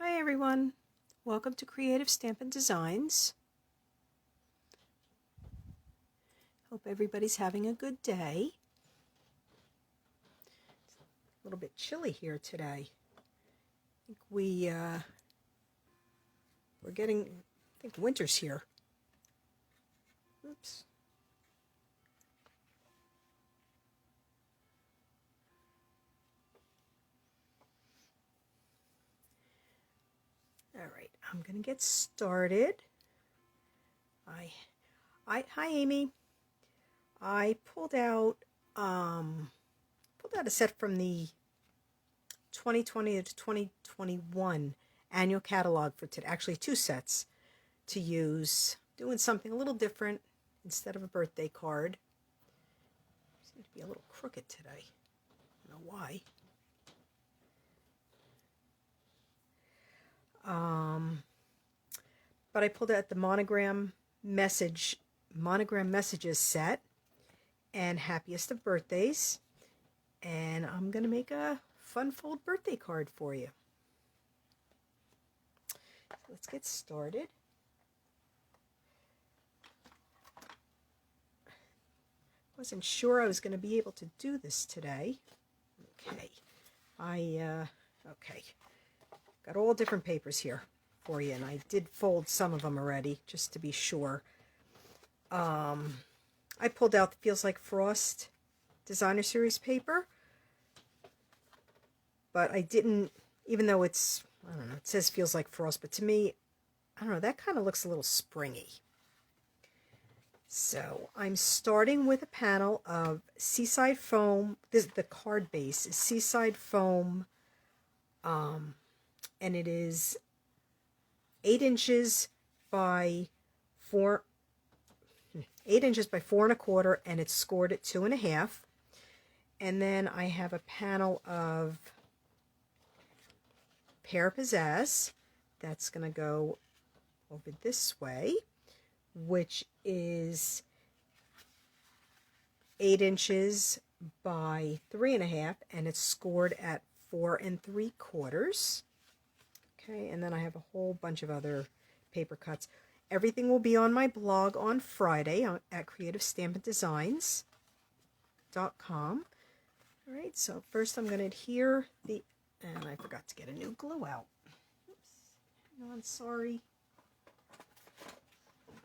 Hi everyone, welcome to Creative Stampin' Designs. Hope everybody's having a good day. It's a little bit chilly here today. I think we're getting, I think winter's here. Oops. All right, I'm gonna get started. Hi Amy. I pulled out a set from the 2020 to 2021 annual catalog for today. Actually, two sets to use. Doing something a little different instead of a birthday card. Seems to be a little crooked today. I don't know why. But I pulled out the Monogram messages set and happiest of birthdays, and I'm gonna make a fun fold birthday card for you. So let's get started. Wasn't sure I was going to be able to do this today. Okay, okay, got all different papers here for you, and I did fold some of them already just to be sure. I pulled out the Feels Like Frost Designer Series paper, but I didn't, even though it's, I don't know, it says Feels Like Frost, but to me, I don't know, that kind of looks a little springy. So I'm starting with a panel of Seaside Foam. The card base is Seaside Foam, and it is 8 inches by 4 4.25, and it's scored at 2.5. And then I have a panel of Pear Pizzazz that's going to go over this way, which is 8 inches by 3.5, and it's scored at 4 3/4. Okay, and then I have a whole bunch of other paper cuts. Everything will be on my blog on Friday at creativestampindesigns.com. All right, so first I'm going to adhere the, and I forgot to get a new glue out. Oops, no, I'm sorry.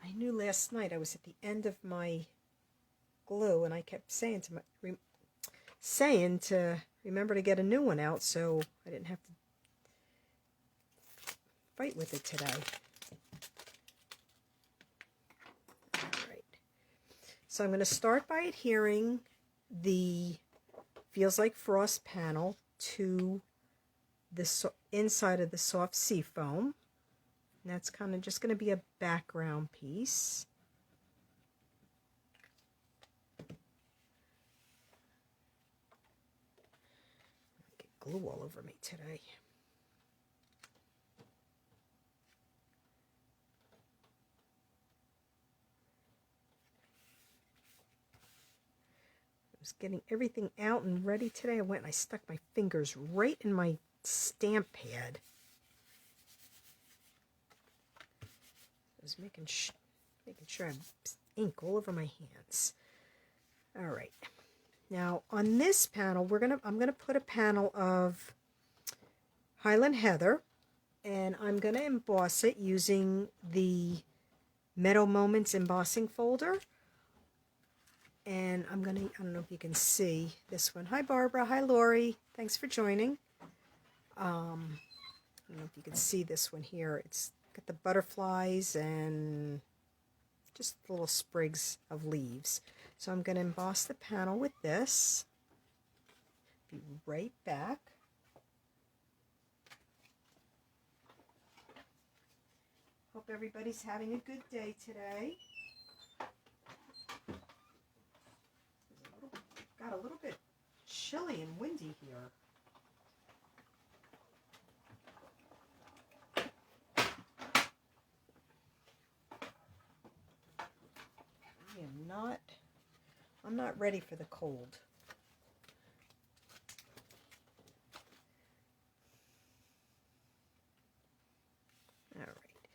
I knew last night I was at the end of my glue, and I kept saying to remember to get a new one out so I didn't have to fight with it today. All right. So I'm going to start by adhering the Feels Like Frost panel to the inside of the soft sea foam. And that's kind of just going to be a background piece. Get glue all over me today. I was getting everything out and ready today. I went and I stuck my fingers right in my stamp pad. I was making sure I have ink all over my hands. All right. Now on this panel, I'm gonna put a panel of Highland Heather, and I'm gonna emboss it using the Meadow Moments embossing folder. And I don't know if you can see this one. Hi Barbara, hi Lori, thanks for joining. I don't know if you can see this one here. It's got the butterflies and just little sprigs of leaves. So I'm going to emboss the panel with this. Be right back. Hope everybody's having a good day today. Got a little bit chilly and windy here. I'm not ready for the cold. All right.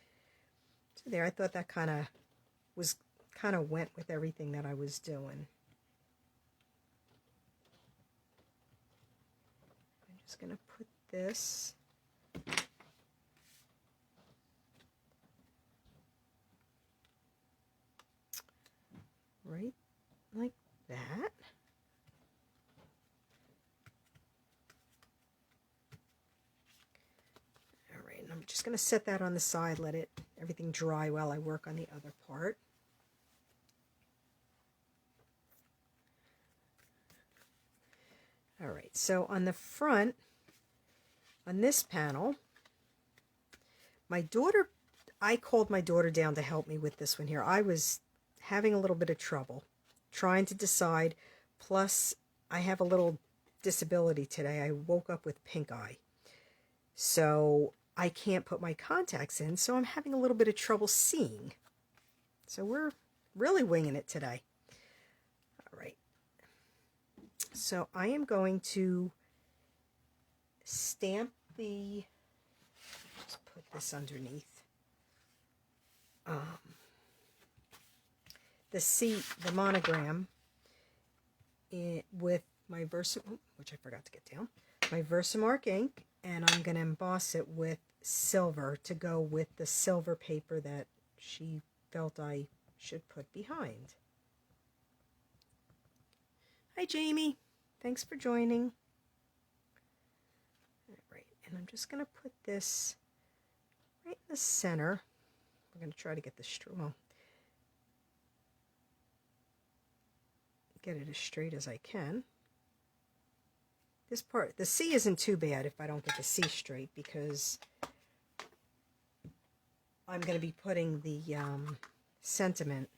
So there, I thought that kind of went with everything that I was doing. I'm just going to put this right like that. All right, and I'm just going to set that on the side, let everything dry while I work on the other part. All right, so on the front, on this panel, I called my daughter down to help me with this one here. I was having a little bit of trouble trying to decide, plus I have a little disability today. I woke up with pink eye, so I can't put my contacts in, so I'm having a little bit of trouble seeing. So we're really winging it today. All right. So I am going to stamp just put this underneath. The monogram with my which I forgot to get down, my Versamark ink, and I'm going to emboss it with silver to go with the silver paper that she felt I should put behind. Hi, Jamie. Thanks for joining. All right, and I'm just going to put this right in the center. We're going to try to get this get it as straight as I can. This part, the C isn't too bad if I don't get the C straight, because I'm going to be putting the sentiment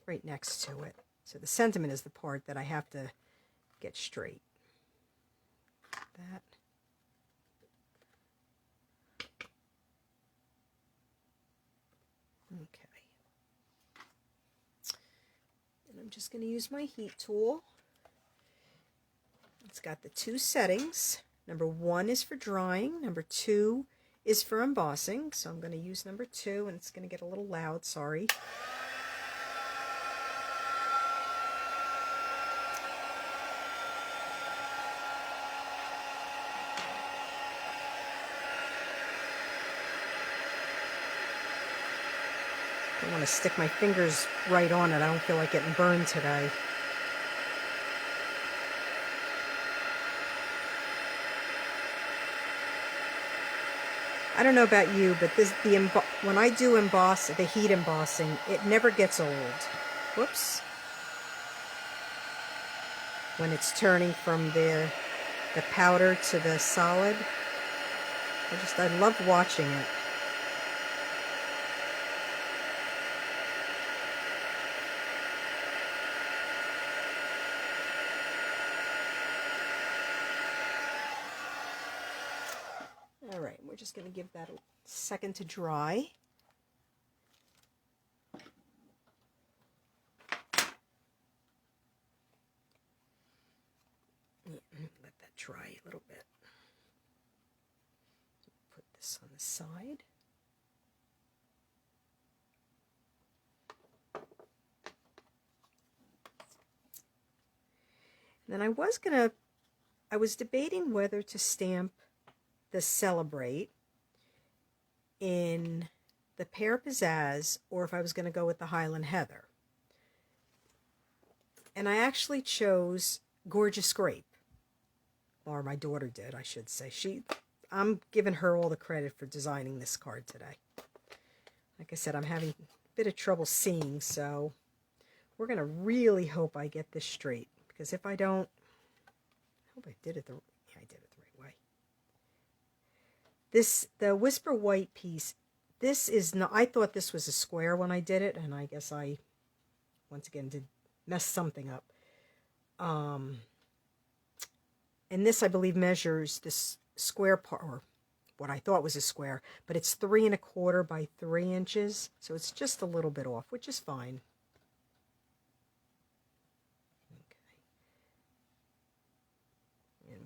right next to it. So the sentiment is the part that I have to get straight. That. Okay. And I'm just going to use my heat tool. It's got the two settings. Number 1 is for drying. Number 2 is for embossing. So I'm going to use number 2, and it's going to get a little loud, sorry. I want to stick my fingers right on it. I don't feel like getting burned today. I don't know about you, but when I do emboss, the heat embossing, it never gets old. Whoops. When it's turning from the powder to the solid. I love watching it. All right, we're just going to give that a second to dry. Let that dry a little bit. Put this on the side. And then I was debating whether to stamp the Celebrate in the Pear Pizzazz or if I was going to go with the Highland Heather. And I actually chose Gorgeous Grape. Or my daughter did, I should say. I'm giving her all the credit for designing this card today. Like I said, I'm having a bit of trouble seeing, so we're going to really hope I get this straight. Because if I don't, I hope I did it I did it the right way. The Whisper White piece, this is not, I thought this was a square when I did it, and I guess I, once again, did mess something up. And this, I believe, measures this square part, or what I thought was a square, but it's 3 1/4 by 3 inches, so it's just a little bit off, which is fine.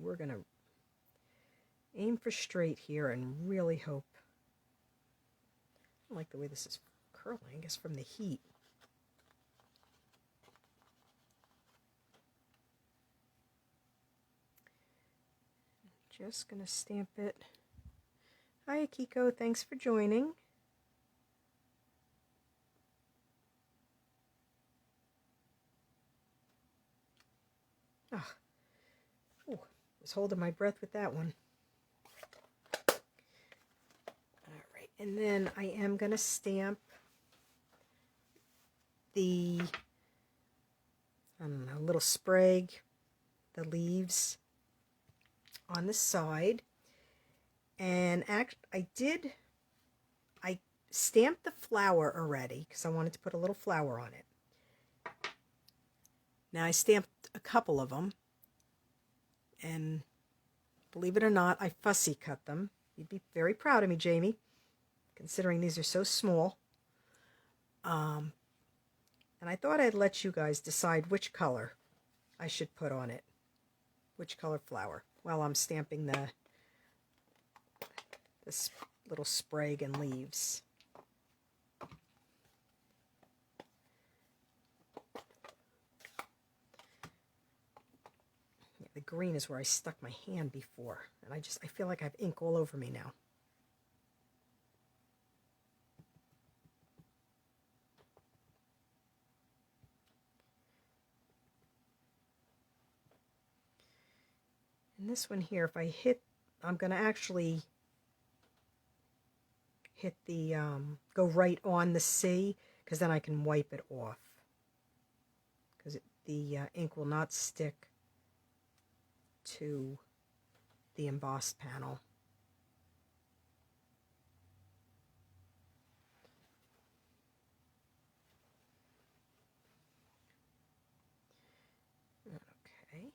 we're going to aim for straight here and really hope. I don't like the way this is curling, I guess from the heat. Just going to stamp it. Hi Akiko, thanks for joining. Oh, was holding my breath with that one. All right, and then I am going to stamp the, I don't know, little sprig, the leaves on the side. And I stamped the flower already because I wanted to put a little flower on it. Now I stamped a couple of them, and believe it or not, I fussy cut them. You'd be very proud of me, Jamie, considering these are so small. And I thought I'd let you guys decide which color I should put on it, which color flower, while I'm stamping this little sprig and leaves. Yeah, the green is where I stuck my hand before, and I feel like I have ink all over me now. And this one here, if I hit, I'm going to actually hit the, go right on the C, because then I can wipe it off. Because the ink will not stick to the embossed panel. Okay.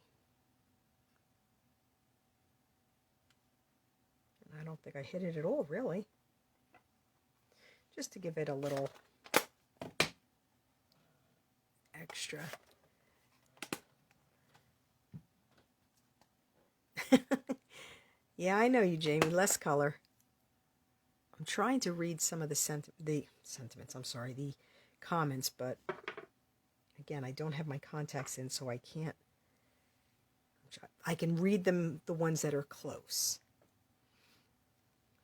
And I don't think I hit it at all, really. Just to give it a little extra. Yeah, I know you, Jamie. Less color. I'm trying to read some of the sentiments, I'm sorry, the comments, but again, I don't have my contacts in, so I can't. I can read them, the ones that are close.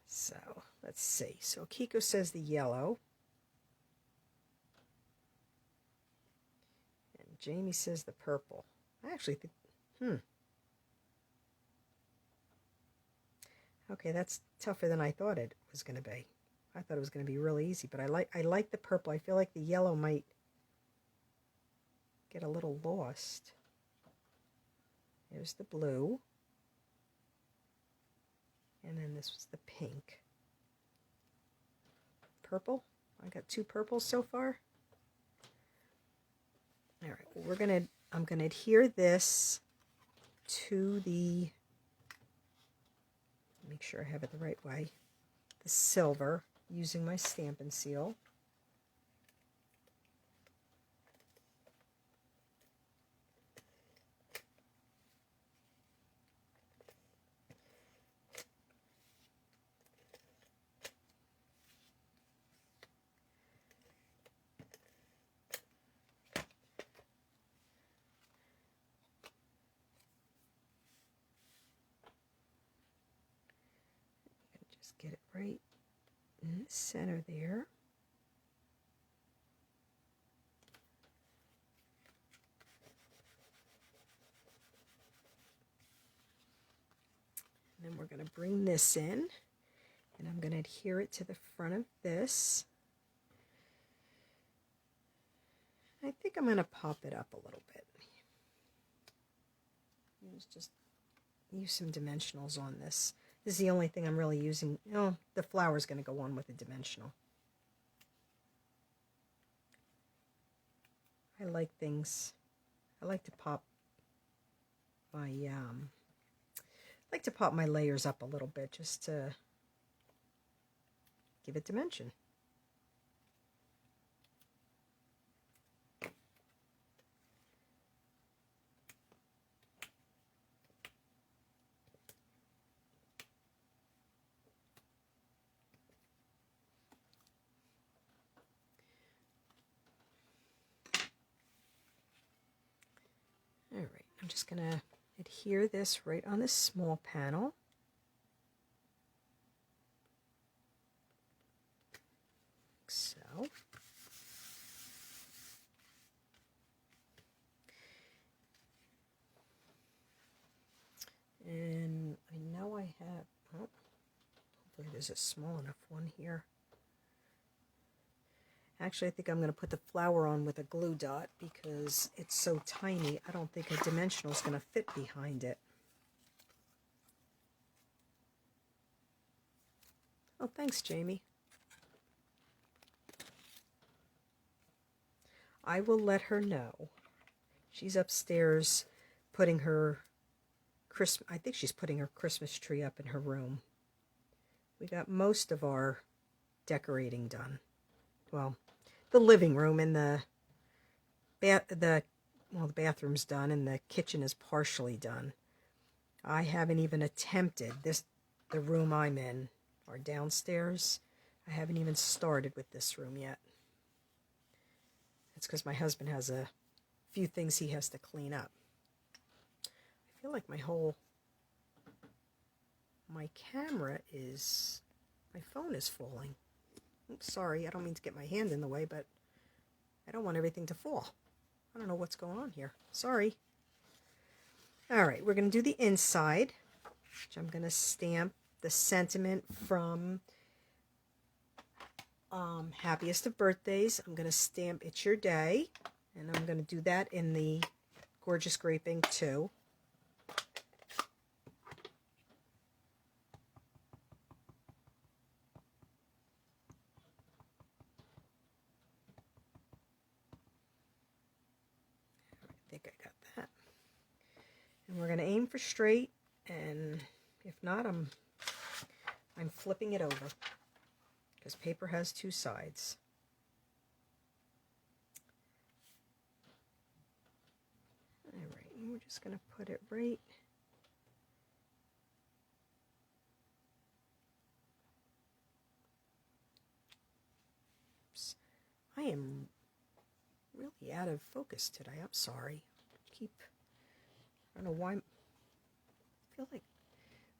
So, let's see. So, Kiko says the yellow. And Jamie says the purple. I actually think, okay, that's tougher than I thought it was going to be. I thought it was going to be really easy, but I like the purple. I feel like the yellow might get a little lost. There's the blue. And then this was the pink. Purple. I got 2 purples so far. All right, well, I'm gonna adhere this to the, make sure I have it the right way, the silver, using my Stampin' Seal. Just get it right in the center there. And then we're going to bring this in, and I'm going to adhere it to the front of this. I think I'm going to pop it up a little bit. Just use some dimensionals on this. This is the only thing I'm really using. Oh, the flower's going to go on with the dimensional. I like things. I like to pop my layers up a little bit just to give it dimension. I'm just going to adhere this right on this small panel. Like so. And I know I have, oh, hopefully there's a small enough one here. Actually, I think I'm going to put the flower on with a glue dot because it's so tiny. I don't think a dimensional is going to fit behind it. Oh, thanks, Jamie. I will let her know. She's upstairs putting her I think she's putting her Christmas tree up in her room. We got most of our decorating done. Well, the living room and the bathroom's done and the kitchen is partially done. I haven't even attempted the room I'm in, or downstairs. I haven't even started with this room yet. It's because my husband has a few things he has to clean up. I feel like my phone is falling. Oops, sorry, I don't mean to get my hand in the way, but I don't want everything to fall. I don't know what's going on here. Sorry. All right, we're going to do the inside, which I'm going to stamp the sentiment from Happiest of Birthdays. I'm going to stamp It's Your Day, and I'm going to do that in the Gorgeous Grape ink too. I think I got that. And we're going to aim for straight, and if not, I'm flipping it over because paper has two sides. All right, and we're just going to put it right I am really out of focus today. I'm sorry. I don't know why. I feel like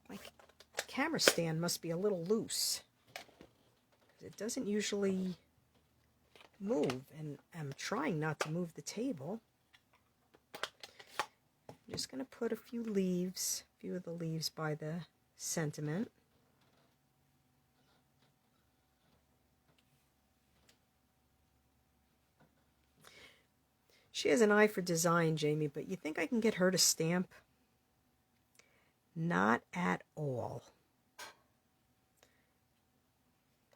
my camera stand must be a little loose. It doesn't usually move, and I'm trying not to move the table. I'm just going to put a few of the leaves by the sentiment. She has an eye for design, Jamie, but you think I can get her to stamp? Not at all.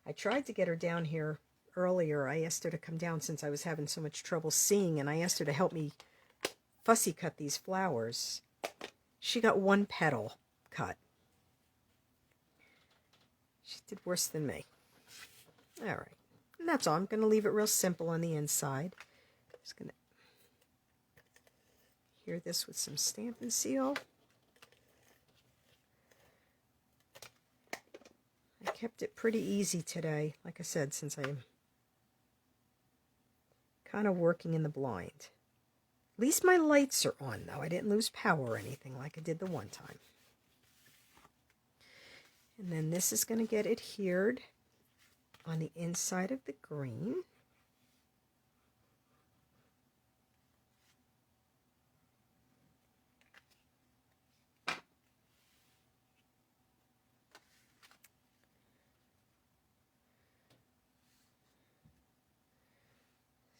I tried to get her down here earlier. I asked her to come down since I was having so much trouble seeing, and I asked her to help me fussy cut these flowers. She got one petal cut. She did worse than me. All right. And that's all. I'm going to leave it real simple on the inside. Just going to adhere this with some Stampin' Seal. I kept it pretty easy today, like I said, since I'm kind of working in the blind. At least my lights are on, though. I didn't lose power or anything like I did the one time. And then this is going to get adhered on the inside of the green.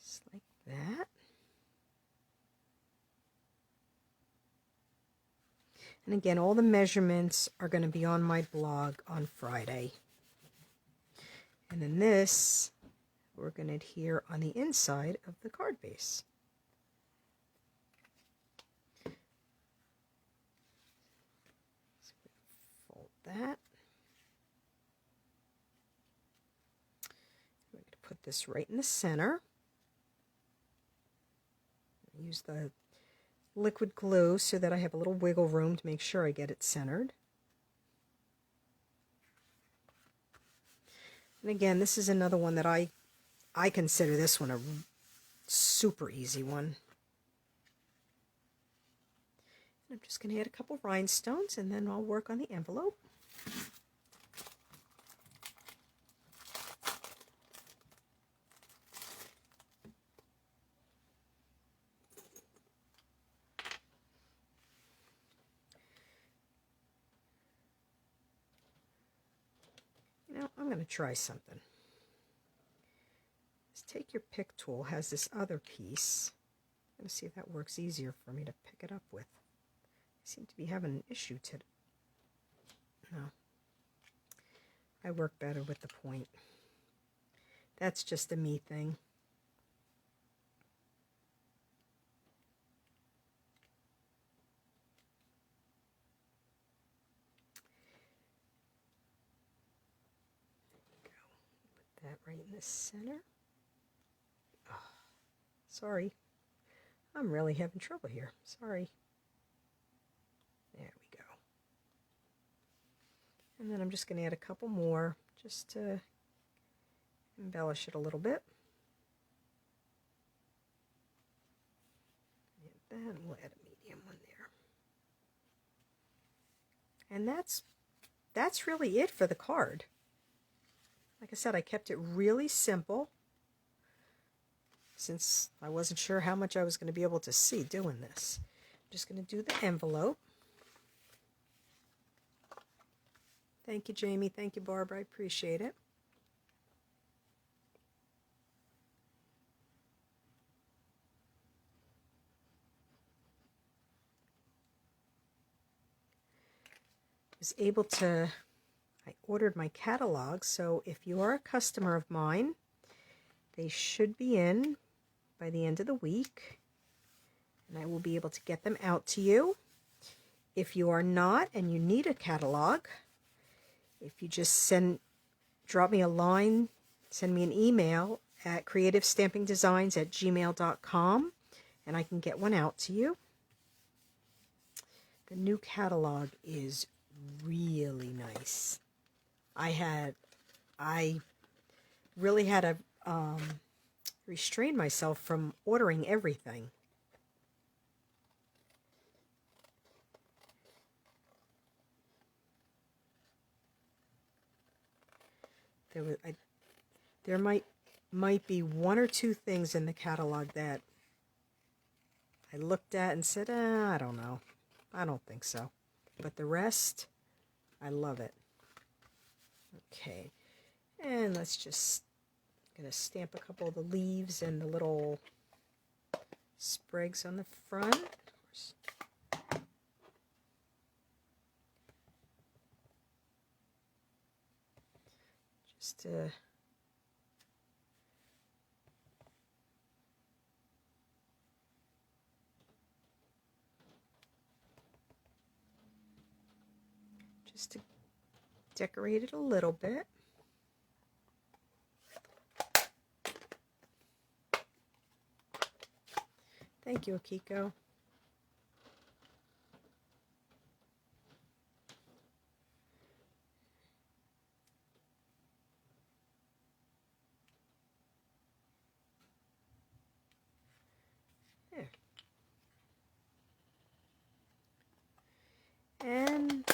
Just like that. And again, all the measurements are going to be on my blog on Friday. And then this, we're going to adhere on the inside of the card base. So fold that. We're going to put this right in the center. Use the liquid glue so that I have a little wiggle room to make sure I get it centered. And again, this is another one that I consider this one a super easy one. I'm just going to add a couple rhinestones, and then I'll work on the envelope. You know, I'm going to try something. Let's take your pick tool, has this other piece. I'm going to see if that works easier for me to pick it up with. I seem to be having an issue today. No. I work better with the point. That's just a me thing. Put that right in the center. Oh, sorry. I'm really having trouble here. Sorry. There we go. And then I'm just going to add a couple more just to embellish it a little bit. And then we'll add a medium one there. And that's really it for the card. Like I said, I kept it really simple since I wasn't sure how much I was going to be able to see doing this. I'm just going to do the envelope. Thank you, Jamie. Thank you, Barbara. I appreciate it. I ordered my catalog, so if you are a customer of mine, they should be in by the end of the week, and I will be able to get them out to you. If you are not and you need a catalog, if you just drop me a line, send me an email at creativestampingdesigns@gmail.com, and I can get one out to you. The new catalog is really nice. I really had to restrain myself from ordering everything. There might be one or two things in the catalog that I looked at and said, I don't know. I don't think so. But the rest, I love it. Okay, and let's just, I'm going to stamp a couple of the leaves and the little sprigs on the front. Just to decorate it a little bit. Thank you, Akiko. There. And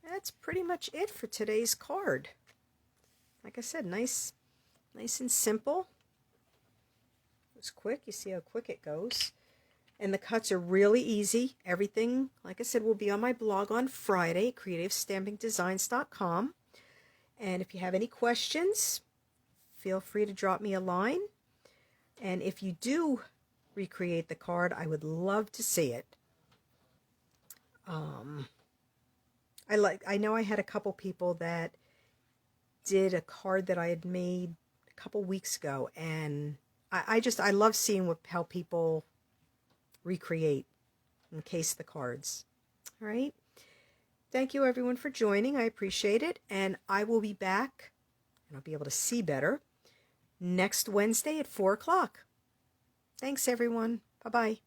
that's pretty much it for today's card. Like I said, nice and simple. It was quick. You see how quick it goes. And the cuts are really easy. Everything, like I said, will be on my blog on Friday, creativestampingdesigns.com. And if you have any questions, feel free to drop me a line. And if you do recreate the card, I would love to see it. I know I had a couple people that did a card that I had made a couple weeks ago, and I love seeing how people recreate and encase the cards. All right. Thank you everyone for joining. I appreciate it, and I will be back, and I'll be able to see better next Wednesday at 4 o'clock. Thanks everyone. Bye-bye.